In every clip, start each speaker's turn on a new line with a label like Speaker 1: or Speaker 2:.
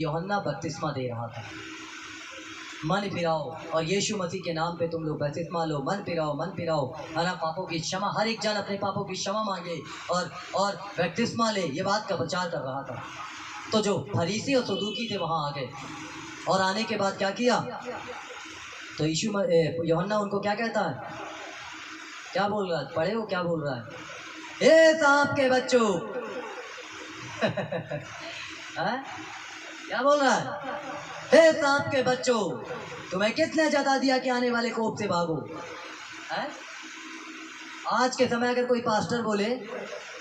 Speaker 1: यूहन्ना बपतिस्मा दे रहा था, मन फिराओ और यीशु मसीह के नाम पे तुम लोग बपतिस्मा लो, मन फिराओ, है ना, पापों की क्षमा, हर एक जन अपने पापों की क्षमा मांगे और बपतिस्मा ले, ये बात का प्रचार कर रहा था। तो जो फरीसी और सदूकी थे वहाँ आ गए, और आने के बाद क्या किया, तो यूहन्ना उनको क्या कहता है, क्या बोल रहा है, पढ़े हो क्या बोल रहा है, हे सांप के बच्चों क्या बोल रहा है, हे सांप के बच्चों, तुम्हें किसने जता दिया कि आने वाले कोप से भागो। है? आज के समय अगर कोई पास्टर बोले,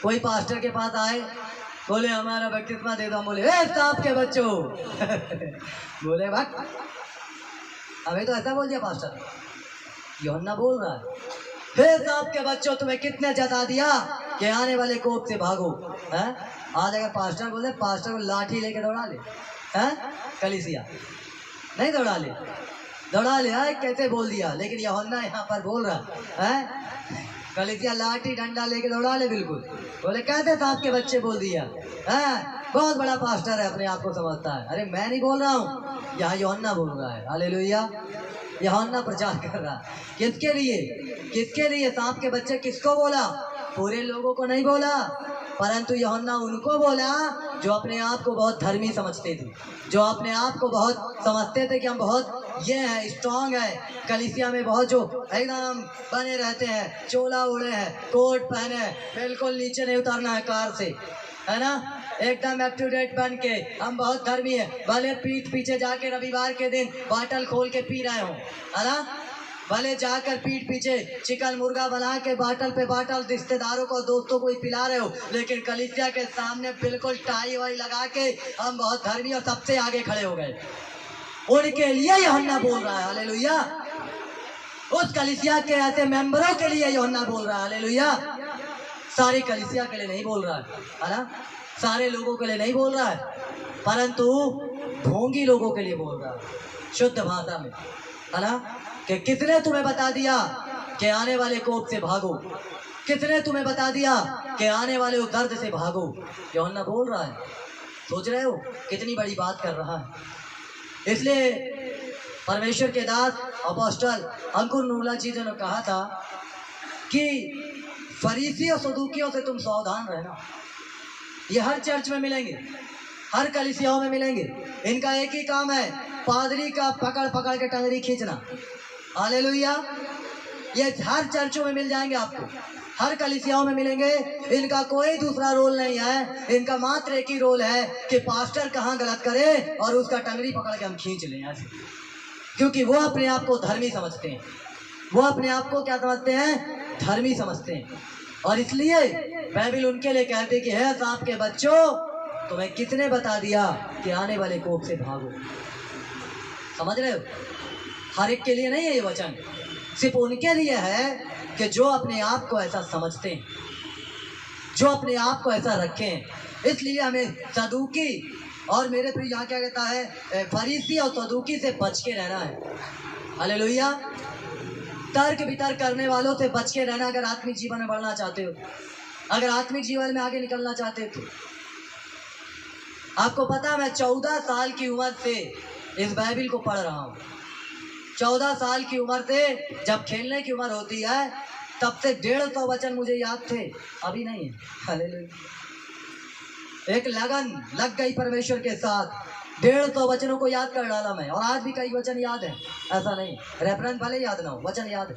Speaker 1: कोई पास्टर के पास आए, बोले हमारा बपतिस्मा दे दो, बोले हे सांप के बच्चों बोले भक्त, अभी तो ऐसा बोल दिया पास्टर। यूहन्ना बोल रहा है, हे सांप के बच्चों, तुम्हें किसने जता दिया कि आने वाले कोप से भागो। है? आज अगर पास्टर बोले, पास्टर को लाठी लेके दौड़ा ले, है? कलीसिया नहीं दौड़ा ले, है? कैसे बोल दिया, लेकिन यूहन्ना यहाँ पर बोल रहा है, कलीसिया लाठी डंडा लेके दौड़ा ले, बिल्कुल बोले कैसे सांप के बच्चे बोल दिया, है? बहुत बड़ा पास्टर है, अपने आप को समझता है। अरे मैं नहीं बोल रहा हूँ, यहाँ यूहन्ना बोल रहा है। हालेलुया, यूहन्ना प्रचार कर रहा है। किसके लिए सांप के बच्चे, किसको बोला, पूरे लोगों को नहीं बोला, परंतु यूहन्ना उनको बोला जो अपने आप को बहुत धर्मी समझते थे, जो अपने आप को बहुत समझते थे कि हम बहुत ये है, स्ट्रांग है, कलीसिया में बहुत जो एकदम बने रहते हैं, चोला ओढ़े हैं, कोट पहने, बिल्कुल नीचे नहीं उतारना है कार से, है ना, एकदम अप टू डेट बन के हम बहुत धर्मी है, भले पीठ पीछे जाके रविवार के दिन बाटल खोल के पी रहे हो, है ना, भले जाकर पीठ पीछे चिकन मुर्गा बना के बाटल पे बाटल रिश्तेदारों को दोस्तों को ही पिला रहे हो, लेकिन कलीसिया के सामने बिल्कुल टाई वाई लगा के हम बहुत धर्मी और सबसे आगे खड़े हो गए। उनके लिए यूहन्ना बोल रहा है। हालेलुया, उस कलीसिया के ऐसे मेंबरों के लिए यूहन्ना बोल रहा है। हालेलुया, सारी कलीसिया के लिए नहीं बोल रहा है ना, सारे लोगों के लिए नहीं बोल रहा है, परंतु ढोंगी लोगों के लिए बोल रहा है, शुद्ध भाषा में, है ना, कि किसने तुम्हें बता दिया कि आने वाले कोप से भागो, किसने तुम्हें बता दिया कि आने वाले उस दर्द से भागो। यूहन्ना बोल रहा है, सोच रहे हो कितनी बड़ी बात कर रहा है। इसलिए परमेश्वर के दास अपोस्टल अंकुर नूला जी ने कहा था कि फरीसी और सदूकियों से तुम सावधान रहना। ये हर चर्च में मिलेंगे, हर कलीसियाओं में मिलेंगे, इनका एक ही काम है, पादरी का पकड़ पकड़ के टंगरी खींचना। हालेलुया, ये हर चर्चों में मिल जाएंगे आपको, हर कलीसियाओं में मिलेंगे। इनका कोई दूसरा रोल नहीं है, इनका मात्र एक ही रोल है कि पास्टर कहाँ गलत करे और उसका टंगरी पकड़ के हम खींच लें ऐसे, क्योंकि वो अपने आप को धर्मी समझते हैं, वो अपने आप को क्या समझते हैं, धर्मी समझते हैं। और इसलिए बाइबल उनके लिए कहते कि हे सांप के बच्चों, तुम्हें किसने बता दिया कि आने वाले कोप से भागो। समझ रहे हो, हर एक के लिए नहीं है ये वचन, सिर्फ उनके लिए है कि जो अपने आप को ऐसा समझते हैं, जो अपने आप को ऐसा रखें। इसलिए हमें सदूकी और मेरे फिर यहाँ क्या कहता है, फरीसी और सदूकी से बच के रहना है। हालेलुया, तर्क वितर्क करने वालों से बच के रहना। अगर आत्मिक जीवन में बढ़ना चाहते हो, अगर आत्मिक जीवन में आगे निकलना चाहते हो, तो आपको पता है मैं 14 साल की उम्र से इस बाइबल को पढ़ रहा हूँ। 14 साल की उम्र से, जब खेलने की उम्र होती है तब से 150 वचन मुझे याद थे, अभी नहीं है। हालेलुया, एक लगन लग गई परमेश्वर के साथ, 150 वचनों को याद कर डाला मैं, और आज भी कई वचन याद है, ऐसा नहीं रेफरेंस भले याद ना हो, वचन याद है।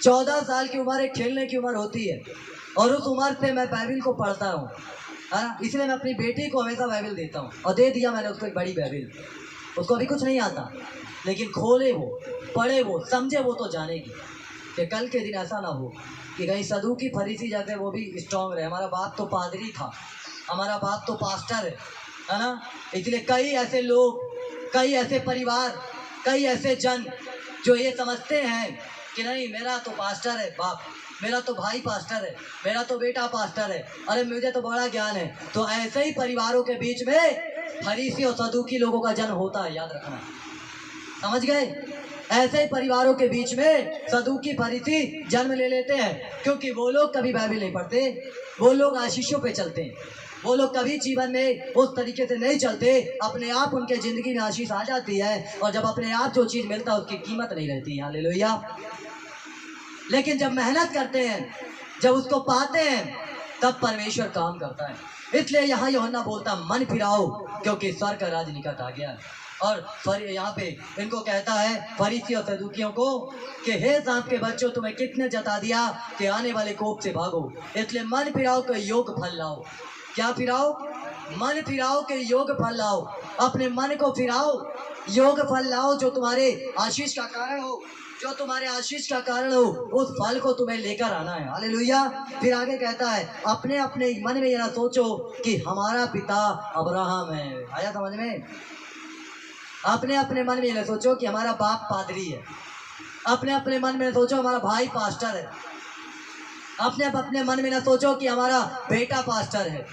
Speaker 1: 14 साल की उम्र एक खेलने की उम्र होती है, और उस उम्र से मैं बाइबल को पढ़ता हूँ, है ना, इसलिए मैं अपनी बेटी को हमेशा बाइबल देता हूँ, और दे दिया मैंने उसको एक बड़ी बाइबल। उसको अभी कुछ नहीं आता, लेकिन खोले वो, पढ़े वो, समझे वो, तो जानेगी कि कल के दिन ऐसा ना हो कि कहीं सदूकी फरीसी जैसे वो भी स्ट्रांग रहे। हमारा बाप तो पादरी था, हमारा बाप तो पास्टर है ना। इसलिए कई ऐसे लोग, कई ऐसे परिवार, कई ऐसे जन जो ये समझते हैं कि नहीं मेरा तो पास्टर है बाप, मेरा तो भाई पास्टर है, मेरा तो बेटा पास्टर है, अरे मुझे तो बड़ा ज्ञान है। तो ऐसे ही परिवारों के बीच में फरीसी और सदूकी लोगों का जन्म होता है, याद रखना, समझ गए। ऐसे ही परिवारों के बीच में सदूकी फरीसी जन्म ले लेते हैं, क्योंकि वो लोग कभी बाइबल नहीं पढ़ते, वो लोग आशीषों पे चलते हैं, वो लोग कभी जीवन में उस तरीके से नहीं चलते, अपने आप उनके जिंदगी में आशीष आ जाती है, और जब अपने आप जो चीज़ मिलता है उसकी कीमत नहीं रहती है। हालेलुया। लेकिन जब मेहनत करते हैं, जब उसको पाते हैं, तब परमेश्वर काम करता है। इसलिए यहाँ यूहन्ना बोलता मन फिराओ क्योंकि स्वर्ग का राज निकट आ गया है। और यहाँ पे इनको कहता है फरीसी और सदूकियों को कि हे सांप के बच्चों, तुम्हें किसने जता दिया कि आने वाले कोप से भागो। इसलिए मन फिराओ के योग फल लाओ। क्या फिराओ? मन फिराओ के योग फल लाओ। अपने मन को फिराओ, योग फल लाओ जो तुम्हारे आशीष का कारण हो, जो तुम्हारे आशीष का कारण हो, उस फल को तुम्हें लेकर आना है। हालेलुया। फिर आगे कहता है अपने अपने मन में ये ना सोचो कि हमारा पिता अब्राहम है। आया समझ में? अपने अपने मन में ये ना सोचो कि हमारा बाप पादरी है। अपने अपने मन में सोचो हमारा भाई पास्टर है। अपने अपने मन में ना सोचो कि हमारा बेटा पास्टर है।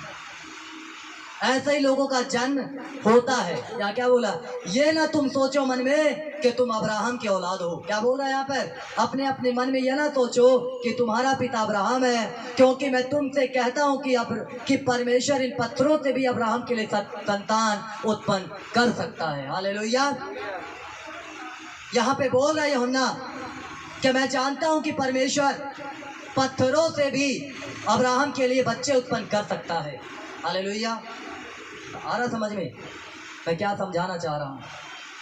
Speaker 1: ऐसे ही लोगों का जन्म होता है। या क्या बोला? ये ना तुम सोचो मन में कि तुम अब्राहम की औलाद हो। क्या बोल रहा है यहाँ पर? अपने अपने मन में ये ना सोचो कि तुम्हारा पिता अब्राहम है, क्योंकि मैं तुमसे कहता हूँ कि परमेश्वर इन पत्थरों से भी अब्राहम के लिए संतान उत्पन्न कर सकता है। हालेलुया। यहाँ पे बोल रहा है यूहन्ना कि मैं जानता हूँ कि परमेश्वर पत्थरों से भी अब्राहम के लिए बच्चे उत्पन्न कर सकता है। हालेलुया। आ रहा समझ में मैं क्या समझाना चाह रहा हूँ,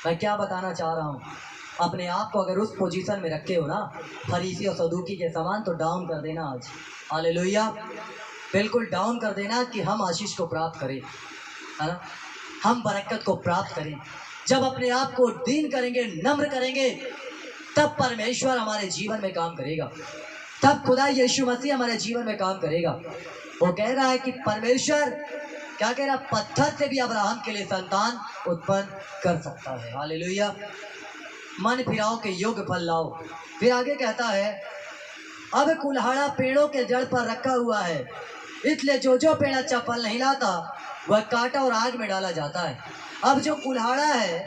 Speaker 1: मैं क्या बताना चाह रहा हूँ? अपने आप को अगर उस पोजीशन में रखे हो ना फरीसी और सदूकी के समान, तो डाउन कर देना आज। हालेलुया। बिल्कुल डाउन कर देना कि हम आशीष को प्राप्त करें, है ना, हम बरकत को प्राप्त करें। जब अपने आप को दीन करेंगे, नम्र करेंगे, तब परमेश्वर हमारे जीवन में काम करेगा, तब खुदा यीशु मसीह हमारे जीवन में काम करेगा। वो कह रहा है कि परमेश्वर क्या कह रहा? पत्थर से भी अब्राहम के लिए संतान उत्पन्न कर सकता है। हालेलुया। मन फिराओ के योग्य फल लाओ। फिर आगे कहता है अब कुल्हाड़ा पेड़ों के जड़ पर रखा हुआ है, इसलिए जो जो पेड़ अच्छा फल नहीं लाता वह काटा और आग में डाला जाता है। अब जो कुल्हाड़ा है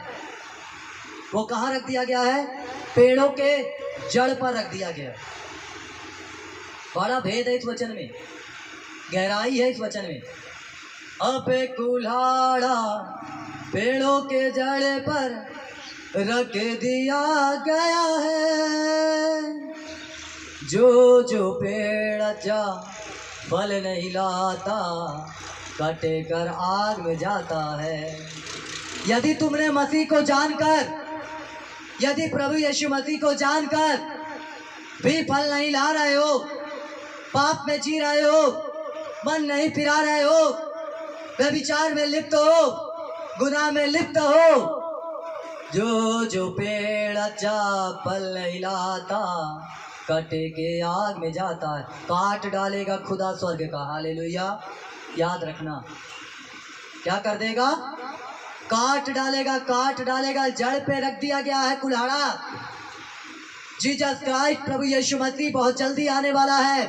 Speaker 1: वो कहाँ रख दिया गया है? पेड़ों के जड़ पर रख दिया गया है। बड़ा भेद है इस वचन में, गहराई है इस वचन में। अब कुल्हाड़ा पेड़ों के जड़ पर रख दिया गया है, जो जो पेड़ अच्छा फल नहीं लाता कटे कर आग में जाता है। यदि तुमने मसीह को जानकर, यदि प्रभु यीशु मसीह को जानकर भी फल नहीं ला रहे हो, पाप में जी रहे हो, मन नहीं फिरा रहे हो, व्यभिचार में लिप्त हो, गुनाह में लिप्त हो, जो जो पेड़ अच्छा फल नहीं लाता कटे के आग में जाता है। काट डालेगा खुदा स्वर्ग का। हालेलुया। याद रखना, क्या कर देगा? काट डालेगा, काट डालेगा। जड़ पे रख दिया गया है कुल्हाड़ा। जीसस क्राइस्ट प्रभु यीशु मसीह बहुत जल्दी आने वाला है।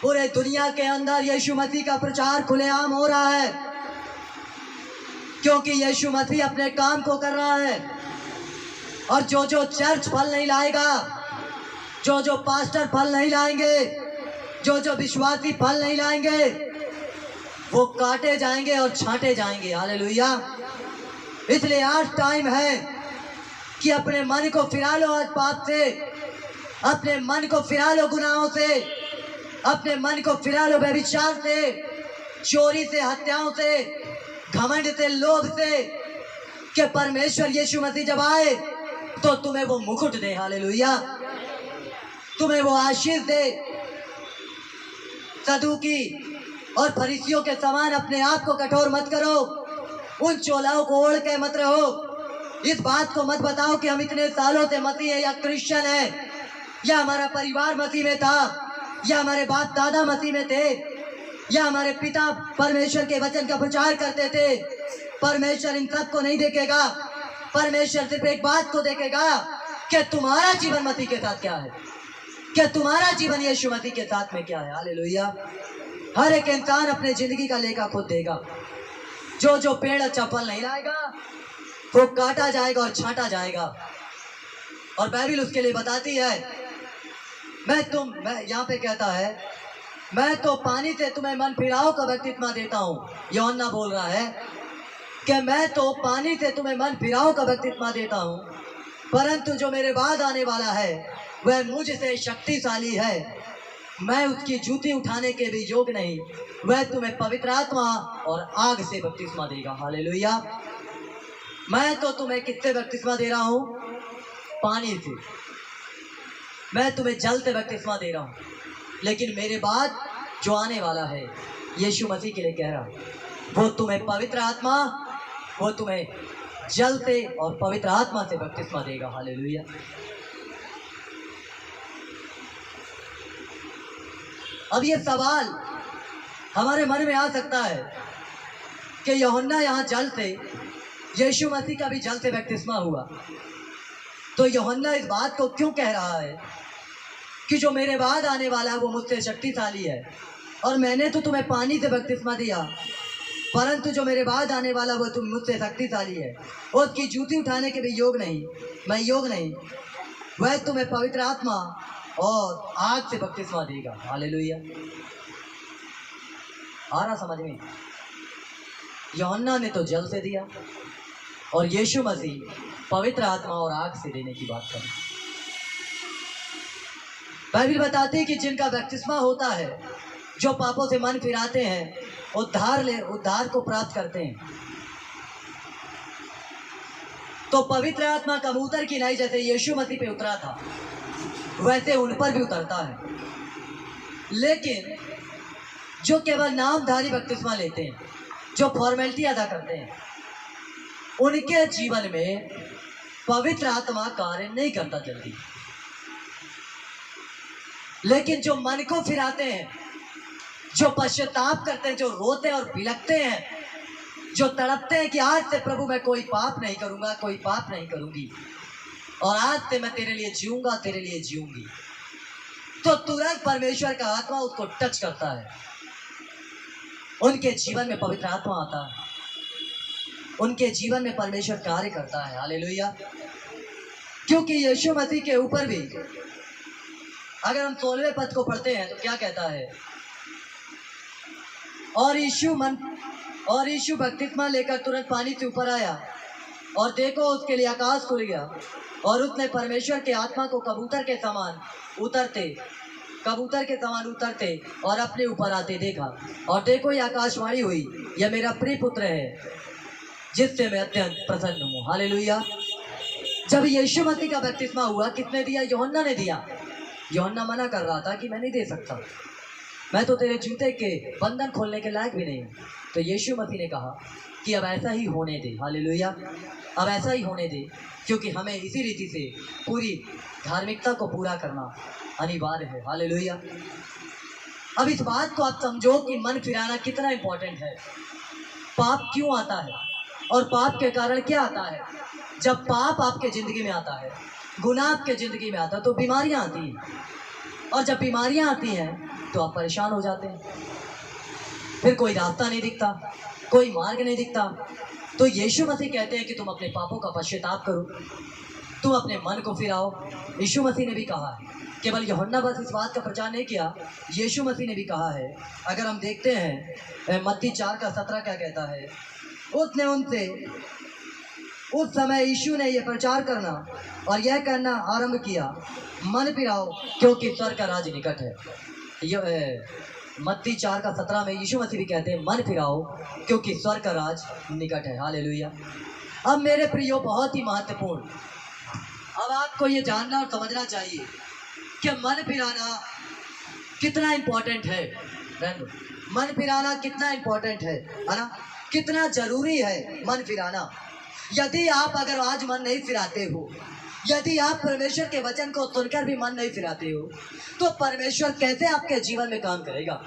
Speaker 1: पूरे दुनिया के अंदर यीशु मसीह का प्रचार खुलेआम हो रहा है, क्योंकि यीशु मसीह अपने काम को कर रहा है। और जो जो चर्च फल नहीं लाएगा, जो जो पास्टर फल नहीं लाएंगे, जो जो विश्वासी फल नहीं लाएंगे, वो काटे जाएंगे और छांटे जाएंगे। हालेलुया। इसलिए आज टाइम है कि अपने मन को फिरा लो आज पाप से, अपने मन को फिरा लो गुनाहों से, अपने मन को फिरा लो व्यभिचार से, चोरी से, हत्याओं से, घमंड से, लोभ से, कि परमेश्वर यीशु मसीह जब आए तो तुम्हें वो मुकुट दे। हालेलुया। तुम्हें वो आशीष दे। सदूकी और फरीसियों के समान अपने आप को कठोर मत करो, उन चोलाओं को ओढ़ के मत रहो। इस बात को मत बताओ कि हम इतने सालों से मसीह है या क्रिश्चियन है, या हमारा परिवार मसीह में था, या हमारे बाप दादा मसीह में थे, या हमारे पिता परमेश्वर के वचन का प्रचार करते थे। परमेश्वर इन सब को नहीं देखेगा। परमेश्वर सिर्फ एक बात को देखेगा कि तुम्हारा जीवन मसीह के साथ क्या है, कि तुम्हारा जीवन यीशु मसीह के साथ में क्या है। हालेलुया। हर एक इंसान अपने जिंदगी का लेखा खुद देगा। जो जो पेड़ अच्छा फल नहीं लाएगा वो काटा जाएगा और छांटा जाएगा। और बाइबल उसके लिए बताती है। मैं यहाँ पे कहता है मैं तो पानी से तुम्हें मन फिराओ का बपतिस्मा देता हूँ। यूहन्ना बोल रहा है कि मैं तो पानी से तुम्हें मन फिराओ का बपतिस्मा देता हूँ, परंतु जो मेरे बाद आने वाला है वह मुझसे शक्तिशाली है, मैं उसकी जूती उठाने के भी योग्य नहीं। वह तुम्हें पवित्र आत्मा और आग से बपतिस्मा देगा। हालेलुया। मैं तो तुम्हें किससे बपतिस्मा दे रहा हूँ? पानी से। मैं तुम्हें जल से बपतिस्मा दे रहा हूँ, लेकिन मेरे बाद जो आने वाला है, यीशु मसीह के लिए कह रहा हूँ, वो तुम्हें पवित्र आत्मा, वो तुम्हें जल से और पवित्र आत्मा से बपतिस्मा देगा। हालेलुया। अब ये सवाल हमारे मन में आ सकता है कि यूहन्ना यहाँ जल से, यीशु मसीह का भी जल से बपतिस्मा हुआ, तो यूहन्ना इस बात को क्यों कह रहा है कि जो मेरे बाद आने वाला है वो मुझसे शक्तिशाली है, और मैंने तो तुम्हें पानी से बपतिस्मा दिया, परंतु जो मेरे बाद आने वाला वो तुम मुझसे शक्तिशाली है, उसकी जूती उठाने के भी योग्य नहीं, मैं योग्य नहीं, वह तुम्हें पवित्र आत्मा और आग से बपतिस्मा देगा। हालेलुया। आ रहा समझ में? यूहन्ना ने तो जल से दिया और यीशु मसीह पवित्र आत्मा और आग से देने की बात करें। बाइबल बताती है कि जिनका बपतिस्मा होता है, जो पापों से मन फिराते हैं, उद्धार को प्राप्त करते हैं, तो पवित्र आत्मा कबूतर की नाई जैसे यीशु मसीह पे उतरा था, वैसे उन पर भी उतरता है। लेकिन जो केवल नामधारी बपतिस्मा लेते हैं, जो फॉर्मेलिटी अदा करते हैं, उनके जीवन में पवित्र आत्मा कार्य नहीं करता जल्दी। लेकिन जो मन को फिराते हैं, जो पश्चाताप करते हैं, जो रोते और बिलखते हैं, जो तड़पते हैं कि आज से प्रभु मैं कोई पाप नहीं करूंगा, कोई पाप नहीं करूंगी, और आज से मैं तेरे लिए जीऊंगा, तेरे लिए जीऊंगी, तो तुरंत परमेश्वर का आत्मा उसको टच करता है, उनके जीवन में पवित्र आत्मा आता है, उनके जीवन में परमेश्वर कार्य करता है। हालेलुया। क्योंकि यीशु मसीह के ऊपर भी अगर हम 16वें पद को पढ़ते हैं तो क्या कहता है? और यीशु बपतिस्मा लेकर तुरंत पानी से ऊपर आया, और देखो उसके लिए आकाश खुल गया, और उसने परमेश्वर के आत्मा को कबूतर के समान उतरते और अपने ऊपर आते देखा, और देखो ये आकाशवाणी हुई, यह मेरा प्रिय पुत्र है जिससे मैं अत्यंत प्रसन्न हूँ। हालेलुया। जब यीशु मसीह का बपतिस्मा हुआ, किसने दिया? यूहन्ना ने दिया। यूहन्ना मना कर रहा था कि मैं नहीं दे सकता, मैं तो तेरे जूते के बंधन खोलने के लायक भी नहीं हूँ। तो यीशु मसीह ने कहा कि अब ऐसा ही होने दे। हालेलुया। अब ऐसा ही होने दे, क्योंकि हमें इसी रीति से पूरी धार्मिकता को पूरा करना अनिवार्य है। हालेलुया। अब इस बात को आप समझो कि मन फिराना कितना इम्पोर्टेंट है। पाप क्यों आता है और पाप के कारण क्या आता है? जब पाप आपके ज़िंदगी में आता है, गुनाह आपके ज़िंदगी में आता है, तो बीमारियां आती हैं, और जब बीमारियां आती हैं तो आप परेशान हो जाते हैं, फिर कोई रास्ता नहीं दिखता, कोई मार्ग नहीं दिखता। तो यीशु मसीह कहते हैं कि तुम अपने पापों का पश्चाताप करो, तुम अपने मन को फिराओ। यीशु मसीह ने भी कहा है, केवल यूहन्ना बस इस बात का प्रचार नहीं किया, यीशु मसीह ने भी कहा है। अगर हम देखते हैं मत्ती 4:17 क्या कहता है? उसने उनसे, उस समय यीशु ने यह प्रचार करना और यह करना आरंभ किया, मन फिराओ क्योंकि स्वर्ग का राज निकट है। मत्ती 4:17 में यीशु मसीह भी कहते हैं मन फिराओ क्योंकि स्वर्ग का राज निकट है। हालेलुया। अब मेरे प्रियो, बहुत ही महत्वपूर्ण, अब आपको ये जानना और समझना चाहिए कि मन फिराना कितना इम्पोर्टेंट है। मन फिराना कितना इम्पोर्टेंट है ना? कितना जरूरी है मन फिराना। यदि आप अगर आज मन नहीं फिराते हो, यदि आप परमेश्वर के वचन को सुनकर भी मन नहीं फिराते हो, तो परमेश्वर कैसे आपके जीवन में काम करेगा?